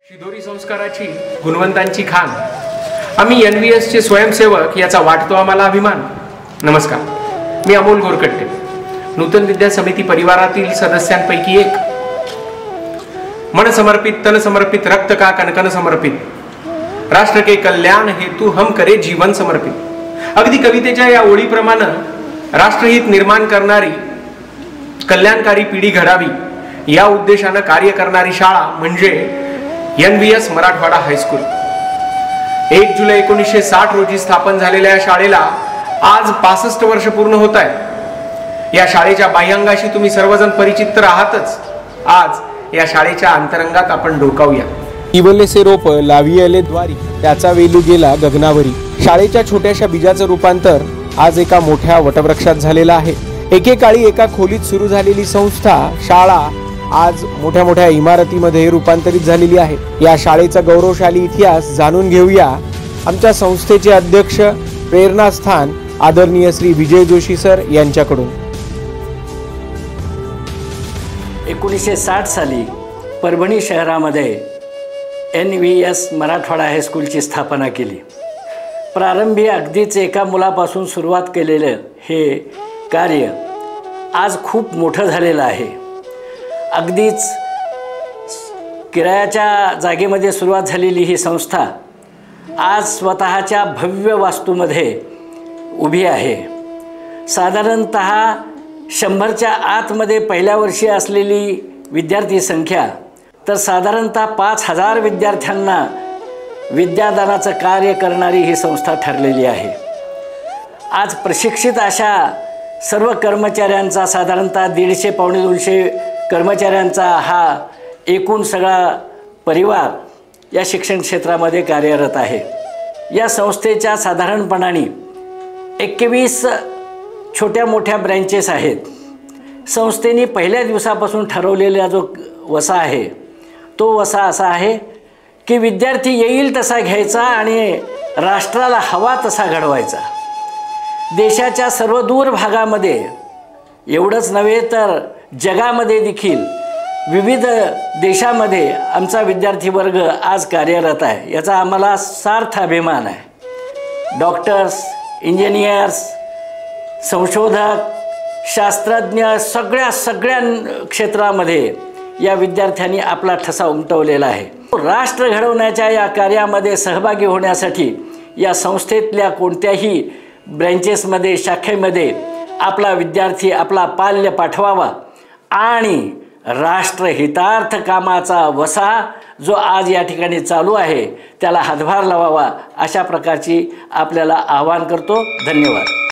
शिदोरी संस्काराची गुणवंतांची खान आम्ही NVS चे स्वयंसेवक याचा वाटतो आम्हाला अभिमान। नमस्कार, मी अमोल गोरकट्टे, नूतन विद्या समिती परिवारातील सदस्यांपैकी एक। मन समर्पित, तन समर्पित, रक्त का कणकण समर्पित, राष्ट्र के कल्याण हेतु हम करे जीवन समर्पित। अगदी कवितेच्या या ओळीप्रमाणे राष्ट्रहित निर्माण करणारी, कल्याणकारी पिढी घडावी या उद्देशाने कार्य करणारी शाळा म्हणजे NVS मराठवाडा हायस्कूल। 1 जुलै 1960 रोजी स्थापन झालेल्या या शाळेला आज 65 वर्ष पूर्ण होत आहेत। या शाळेच्या बाह्यांगाशी तुम्ही सर्वजण परिचित तर आहातच। आज या शाळेच्या अंतरंगात आपण डोकावूया। इवले से रोप लावियले द्वारी, त्याचा वेलू गेला गगनावरी। शाळेच्या छोट्याशा बीजाचं रूपांतर आज एका मोठ्या वटवृक्षात झालेलं आहे। एकेकाळी एका खोलीत सुरू झालेली संस्था शाळा आज मोठ्या मोठ्या इमारतीमध्ये रूपांतरित झालेली आहे। या शाळेचा गौरवशाली इतिहास जाणून घेऊया आमच्या संस्थेचे अध्यक्ष, प्रेरणास्थान आदरणीय श्री विजय जोशी सर यांच्याकडून। 1960 साली परभणी शहरामध्ये NVS मराठवाडा हायस्कूलची स्थापना केली। प्रारंभी अगदीच एका मुलापासून सुरुवात केलेलं हे कार्य आज खूप मोठं झालेलं आहे। अगदीच किरायाच्या जागेमध्ये सुरुवात झालेली ही संस्था आज स्वतःच्या भव्य वास्तूमध्ये उभी आहे। साधारणतः 100च्या आतमध्ये पहिल्या वर्षी असलेली विद्यार्थी संख्या तर साधारणतः 5000 विद्यार्थ्यांना विद्यादानाचं कार्य करणारी ही संस्था ठरलेली आहे। आज प्रशिक्षित अशा सर्व कर्मचाऱ्यांचा साधारणतः 150-200 कर्मचाऱ्यांचा हा एकूण सगळा परिवार या शिक्षण क्षेत्रामध्ये कार्यरत आहे। या संस्थेच्या साधारणपणाने 21 छोट्या मोठ्या ब्रँचेस आहेत। संस्थेने पहिल्या दिवसापासून ठरवलेला जो वसा आहे तो वसा असा आहे की विद्यार्थी येईल तसा घ्यायचा आणि राष्ट्राला हवा तसा घडवायचा। देशाच्या सर्व दूर भागामध्ये एवढंच नव्हे तर जगामध्ये देखील विविध देशामध्ये आमचा विद्यार्थी वर्ग आज कार्यरत आहे। याचा आम्हाला सार्थ अभिमान आहे। डॉक्टर्स, इंजिनियर्स, संशोधक, शास्त्रज्ञ सगळ्या क्षेत्रामध्ये या विद्यार्थ्यांनी आपला ठसा उमटवलेला आहे। राष्ट्र घडवण्याच्या या कार्यामध्ये सहभागी होण्यासाठी या संस्थेतल्या कोणत्याही ब्रँचेसमध्ये, शाखेमध्ये आपला विद्यार्थी, आपला पाल्य पाठवावा आणि राष्ट्रहितार्थ कामाचा वसा जो आज या ठिकाणी चालू आहे त्याला हातभार लावावा, अशा प्रकारची आपल्याला आवाहन करतो। धन्यवाद।